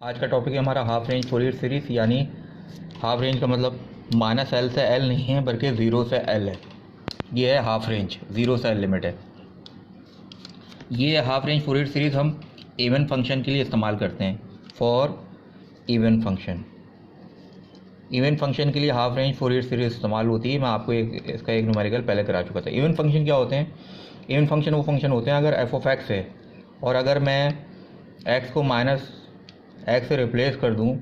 आज का टॉपिक है हमारा हाफ रेंज फोरियर सीरीज़। यानी हाफ रेंज का मतलब माइनस एल से एल नहीं है बल्कि ज़ीरो से एल है। ये है हाफ रेंज, ज़ीरो से एल लिमिट है। ये हाफ रेंज फोरियर सीरीज़ हम इवन फंक्शन के लिए इस्तेमाल करते हैं। फॉर इवन फंक्शन के लिए हाफ रेंज फोरियर सीरीज़ इस्तेमाल होती है। मैं आपको इसका एक न्यूमेरिकल पहले करा चुका था। इवन फंक्शन क्या होते हैं? इवन फंक्शन वो फंक्शन होते हैं अगर एफ ऑफ एक्स है और अगर मैं एक्स को माइनस एक्स से रिप्लेस कर दूं,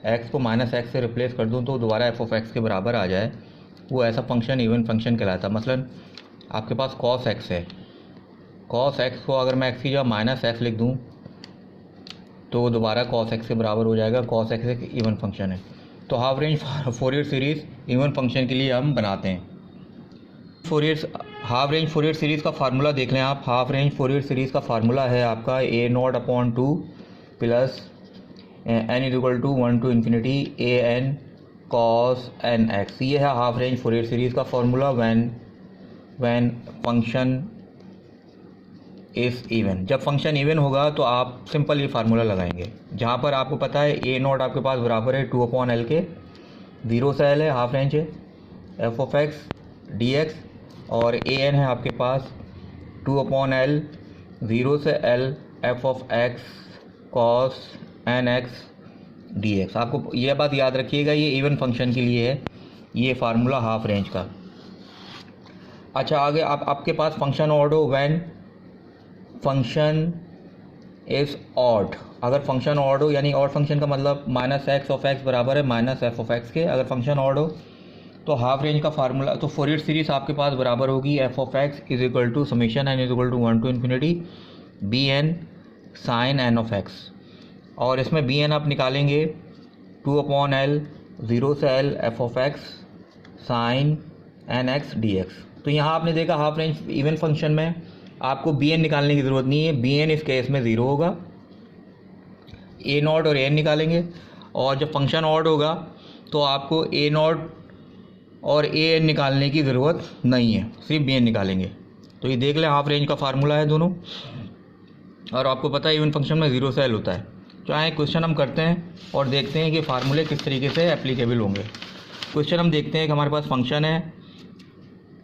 एक्स को माइनस एक्स से रिप्लेस कर दूं तो दोबारा एफ ऑफ एक्स के बराबर आ जाए, वो ऐसा फंक्शन इवन फंक्शन कहलाता है। मसलन आपके पास कॉस एक्स है, कॉस एक्स को अगर मैं एक्स की जगह माइनस एक्स लिख दूं तो दोबारा कॉस एक्स के बराबर हो जाएगा। कॉस एक्स एक इवन फंक्शन है। तो half range Fourier series even function के लिए हम बनाते हैं। हाफ रेंज फोरियर सीरीज़ का फार्मूला देख लें आप। हाफ रेंज फोरियर सीरीज़ का फार्मूला है आपका a not upon 2 plus n equal to 1 to infinity a n cos N x. ये है हाफ रेंज फोरियर सीरीज़ का formula when function is even. जब फंक्शन इवन होगा तो आप सिंपल ये फार्मूला लगाएंगे, जहाँ पर आपको पता है ए नॉट आपके पास बराबर है 2 अपॉन एल के, ज़ीरो से एल है, हाफ रेंज है F of X D X, और ए एन है आपके पास 2 अपॉन एल, ज़ीरो से L F of X cos N x D X. आपको यह बात याद रखिएगा, ये इवन फंक्शन के लिए है ये फार्मूला हाफ रेंज का। अच्छा, आगे आपके पास फंक्शन ऑड हो व्हेन फंक्शन इज़ ऑड। अगर फंक्शन ऑड हो, यानी ऑड फंक्शन का मतलब माइनस एक्स ऑफ एक्स बराबर है माइनस एफ ऑफ एक्स के, अगर फंक्शन ऑड हो तो हाफ रेंज का फार्मूला, तो फोरियर सीरीज़ आपके पास बराबर होगी f of x is equal to summation n is equal to 1 to infinity b n sine n of x. और इसमें बी एन आप निकालेंगे 2 अपॉन एल, ज़ीरो से L F of x sine n x D x. तो यहाँ आपने देखा half range even function में आपको बी एन निकालने की ज़रूरत नहीं है। बी एन इस केस में ज़ीरो होगा। ए नॉट और ए एन निकालेंगे, और जब फंक्शन ऑड होगा तो आपको ए नॉट और ए एन निकालने की ज़रूरत नहीं है, सिर्फ बी एन निकालेंगे। तो ये देख लें हाफ रेंज का फार्मूला है दोनों। और आपको पता है इवन फंक्शन में ज़ीरो से एल होता है। तो आए क्वेश्चन हम करते हैं और देखते हैं कि फार्मूले किस तरीके से एप्लीकेबल होंगे। क्वेश्चन हम देखते हैं कि हमारे पास फंक्शन है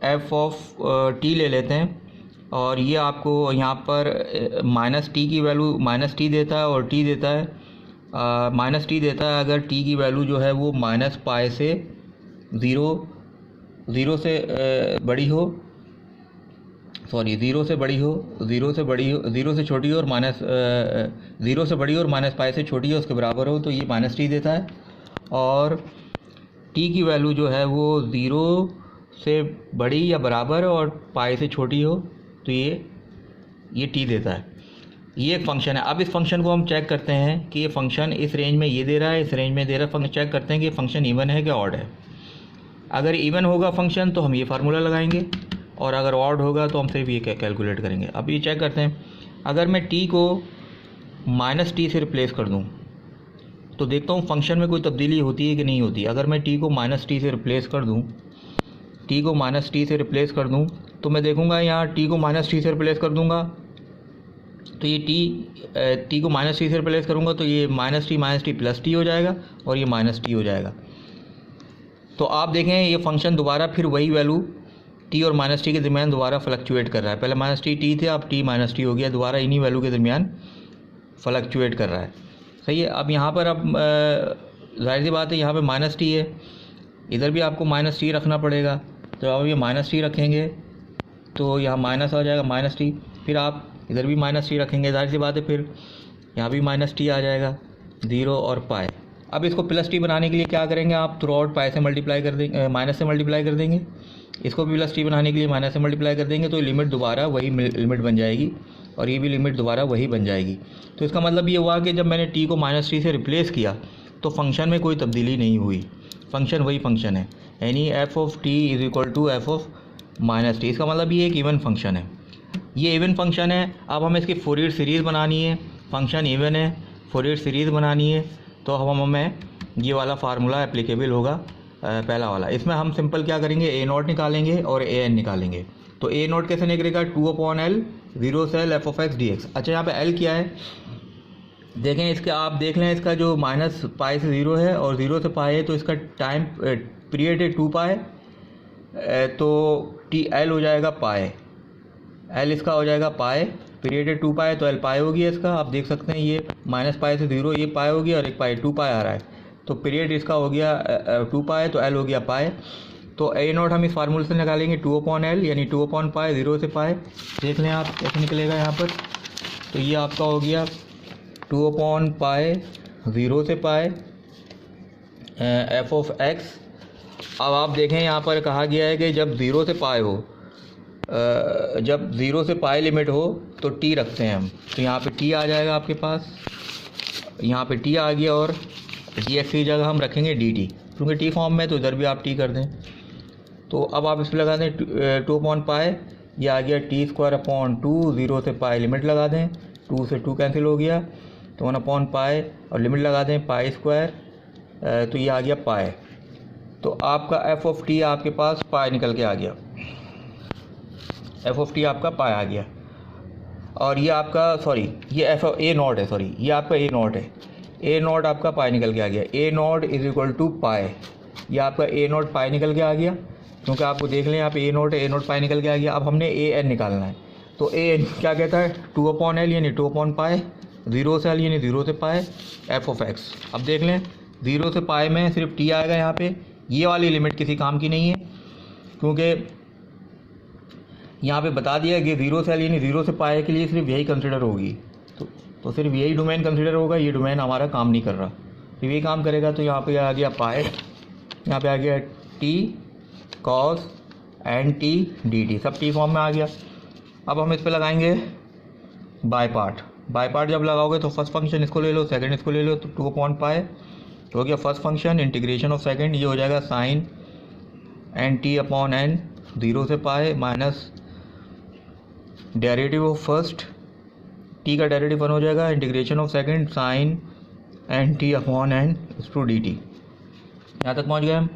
एफ ऑफ टी ले लेते हैं, और ये आपको यहाँ पर माइनस टी की वैल्यू माइनस टी देता है और टी देता है माइनस टी देता है अगर टी की वैल्यू जो है वो माइनस पाई से ज़ीरो से बड़ी हो, सॉरी ज़ीरो से बड़ी हो, ज़ीरो से छोटी हो और माइनस ज़ीरो से बड़ी हो और माइनस पाई से छोटी हो, उसके बराबर हो, तो ये माइनस टी देता है। और टी की वैल्यू जो है वो ज़ीरो से बड़ी या बराबर और पाई से छोटी हो तो ये टी देता है। ये एक फंक्शन है। अब इस फंक्शन को हम चेक करते हैं कि ये फंक्शन इस रेंज में ये दे रहा है, इस रेंज में दे रहा है। फंक्शन चेक करते हैं कि फंक्शन इवन है कि ऑड है। अगर इवन होगा फंक्शन तो हम ये फार्मूला लगाएंगे, और अगर ऑड होगा तो हम सिर्फ ये कैलकुलेट करेंगे। अब ये चेक करते हैं, अगर मैं टी को माइनस टी से रिप्लेस कर दूं तो देखता हूँ फंक्शन में कोई तब्दीली होती है कि नहीं होती। अगर मैं टी को माइनस टी से रिप्लेस कर दूं, टी को माइनस टी से रिप्लेस कर दूं तो मैं देखूँगा यहाँ टी को माइनस टी से रिप्लेस कर दूँगा तो ये टी को माइनस टी से रिप्लेस करूँगा तो ये माइनस टी प्लस टी हो जाएगा और ये माइनस टी हो जाएगा। तो आप देखें ये फंक्शन दोबारा फिर वही वैल्यू टी और माइनस टी के दरमियान दोबारा फ्लक्चुएट कर रहा है। पहले माइनस टी थे, अब टी माइनस टी हो गया, दोबारा इन्हीं वैल्यू के दरमियान फ्लक्चुएट कर रहा है। सही है। अब यहाँ पर अब जाहिर सी बात है यहाँ पे माइनस टी है, इधर भी आपको माइनस टी रखना पड़ेगा। तो अब ये माइनस टी रखेंगे तो यहाँ माइनस आ जाएगा माइनस टी, फिर आप इधर भी माइनस टी रखेंगे, जाहिर सी बात है फिर यहाँ भी माइनस टी आ जाएगा, ज़ीरो और पाई। अब इसको प्लस टी बनाने के लिए क्या करेंगे आप, थ्रू आउट पाई से मल्टीप्लाई कर देंगे, माइनस से मल्टीप्लाई कर देंगे। इसको भी प्लस टी बनाने के लिए माइनस से मल्टीप्लाई कर देंगे, तो लिमिट दोबारा वही लिमिट बन जाएगी और ये भी लिमिट दोबारा वही बन जाएगी। तो इसका मतलब ये हुआ कि जब मैंने टी को माइनस टी से रिप्लेस किया तो फंक्शन में कोई तब्दीली नहीं हुई, फंक्शन वही फंक्शन है, यानी f of t is equal to f of minus t. इसका मतलब ये एक इवन फंक्शन है, ये इवन फंक्शन है। अब हमें इसकी फोरियर सीरीज़ बनानी है, फंक्शन इवन है, फोरियर सीरीज़ बनानी है, तो हमें ये वाला फार्मूला एप्लीकेबल होगा, पहला वाला। इसमें हम सिंपल क्या करेंगे, ए नॉट निकालेंगे और ए एन निकालेंगे। तो ए नॉट कैसे निकलेगा, 2 अपॉन एल, ज़ीरो से L F of X D x. अच्छा, यहाँ पे एल क्या है, देखें इसके, आप देख लें इसका जो माइनस पाई से 0 है और 0 से पाई है, तो इसका टाइम पीरियड है 2 पाई, तो टी एल हो जाएगा पाई, एल इसका हो जाएगा पाई, पीरियड है 2 पाई, तो एल पाई हो गया इसका। आप देख सकते हैं ये माइनस पाई से 0 ये पाई हो गया और एक पाई 2 पाई आ रहा है, तो पीरियड इसका हो गया 2 पाई, तो एल हो गया पाई। तो ए नॉट हम इस फार्मूले से निकालेंगे 2/L यानी 2/पाई, 0 से पाई। देख लें आप कैसे निकलेगा यहाँ पर, तो ये आपका हो गया 2/पाई 0 से पाई एफ ऑफ एक्स। अब आप देखें यहाँ पर कहा गया है कि जब 0 से पाई हो, जब 0 से पाई लिमिट हो तो टी रखते हैं हम, तो यहाँ पे टी आ जाएगा आपके पास, यहाँ पे टी आ गया और डी एक्स की जगह हम रखेंगे डी टी, क्योंकि टी फॉर्म में तो इधर भी आप टी कर दें। तो अब आप इस पर लगा दें 2/पाई, ये आ गया t²/2, 0 से पाई लिमिट लगा दें, 2 से 2 कैंसिल हो गया, तो 1/पाई और लिमिट लगा दें पाई स्क्वायर, तो ये आ गया पाई। तो आपका एफ ऑफ टी आपके पास पाई निकल के आ गया, एफ ऑफ टी आपका पाई आ गया। और ये आपका ये एफ ए नॉट है, ये आपका ए नॉट है, ए नॉट आपका पाई निकल के आ गया, ए नॉट इज इक्वल टू पाई, ये आपका ए नॉट पाई निकल के आ गया, क्योंकि आपको देख लें यहाँ पे ए नॉट है, ए नॉट पाई निकल के आ गया। अब हमने ए एन निकालना है, तो ए एन क्या कहता है 2/L यानी 2/पाई, 0 से एल यानी 0 से पाई एफ ऑफ एक्स। अब देख लें 0 से पाई में सिर्फ टी आएगा यहाँ पे, ये वाली लिमिट किसी काम की नहीं है, क्योंकि यहाँ पे बता दिया कि 0 से एल यानी 0 से पाई के लिए सिर्फ यही कंसिडर होगी, तो सिर्फ यही डोमेन कंसिडर होगा, ये डोमेन हमारा काम नहीं कर रहा, तो यही काम करेगा। तो यहाँ पे आ गया पाई, यहाँ पे आ गया t cos n t d t, सब टी फॉर्म में आ गया। अब हम इस पे लगाएंगे बाय पार्ट जब लगाओगे तो फर्स्ट फंक्शन इसको ले लो, सेकंड इसको ले लो, तो 2/पाई हो गया first function, integration of second ये हो जाएगा sine n t upon n 0 से pi minus derivative of first, t का डेरिवेटिव 1 हो जाएगा, integration of second sine n t upon n to d t. यहाँ तक पहुँच गए हम।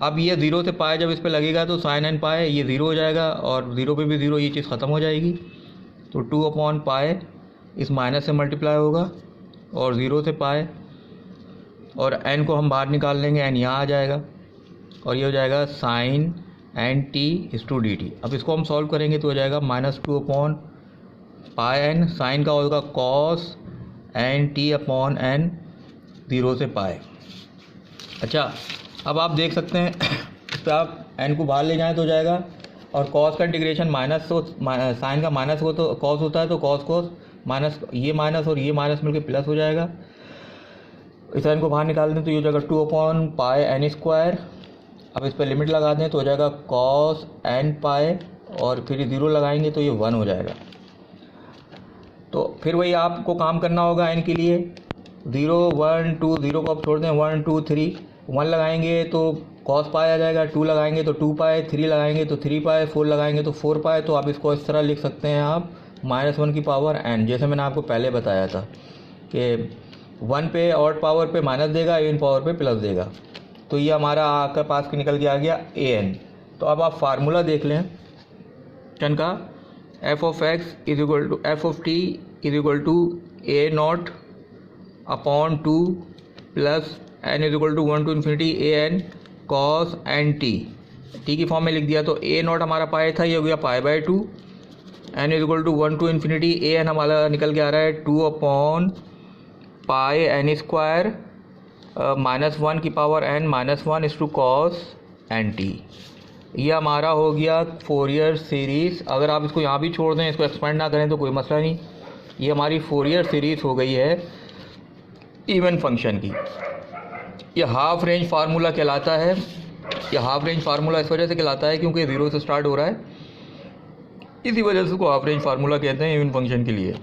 अब ये 0 से पाई जब इस पे लगेगा तो साइन एन पाई ये 0 हो जाएगा और 0 पे भी 0, ये चीज़ ख़त्म हो जाएगी, तो 2/पाई इस माइनस से मल्टीप्लाई होगा और 0 से पाई, और n को हम बाहर निकाल लेंगे, n यहाँ आ जाएगा और ये हो जाएगा साइन एन टी इस टू डी टी। अब इसको हम सॉल्व करेंगे तो हो जाएगा -2/पाई n, साइन का होगा cos n t upon n 0 से पाई। अच्छा, अब आप देख सकते हैं इस पर आप n को बाहर ले जाएं तो हो जाएगा, और कॉस का इंटीग्रेशन माइनस, तो साइन का माइनस हो तो कॉस होता है, तो कॉस माइनस ये माइनस और ये माइनस मिलकर प्लस हो जाएगा। इस n को बाहर निकाल दें तो ये हो जाएगा 2/पाई n स्क्वायर। अब इस पर लिमिट लगा दें तो हो जाएगा कॉस n पाई और फिर 0 लगाएंगे तो ये 1 हो जाएगा। तो फिर वही आपको काम करना होगा n के लिए, 0 1 2, 0 को आप छोड़ दें, 1 2 3, 1 लगाएंगे तो कॉस पाई आ जाएगा, 2 लगाएंगे तो 2 पाई, 3 लगाएंगे तो 3 पाई, 4 लगाएंगे तो 4 पाई। तो आप इसको इस तरह लिख सकते हैं आप -1 की पावर n, जैसे मैंने आपको पहले बताया था कि 1 पे ऑड पावर पे माइनस देगा, इवन पावर पे प्लस देगा। तो ये हमारा आपके पास के निकल के आ गया ए एन। तो अब आप फार्मूला देख लें टन का, f of x is equal to f of t is equal to a not upon 2 plus n is equal to 1 to infinity a n cos n t, t की form में लिख दिया। तो ए नॉट हमारा पाई था, ये हो गया पाई/2, n is equal to 1 to infinity a n हमारा निकल के आ रहा है 2/पाई एन स्क्वायर -1 की पावर n -1 इस टू कॉस एन टी। ये हमारा हो गया फोरियर सीरीज़। अगर आप इसको यहाँ भी छोड़ दें, इसको एक्सपेंड ना करें तो कोई मसला नहीं, ये हमारी फोरियर सीरीज़ हो गई है इवन फंक्शन की। ये हाफ रेंज फार्मूला कहलाता है। ये हाफ रेंज फार्मूला इस वजह से कहलाता है क्योंकि 0 से स्टार्ट हो रहा है, इसी वजह से इसको हाफ रेंज फार्मूला कहते हैं इवन फंक्शन के लिए।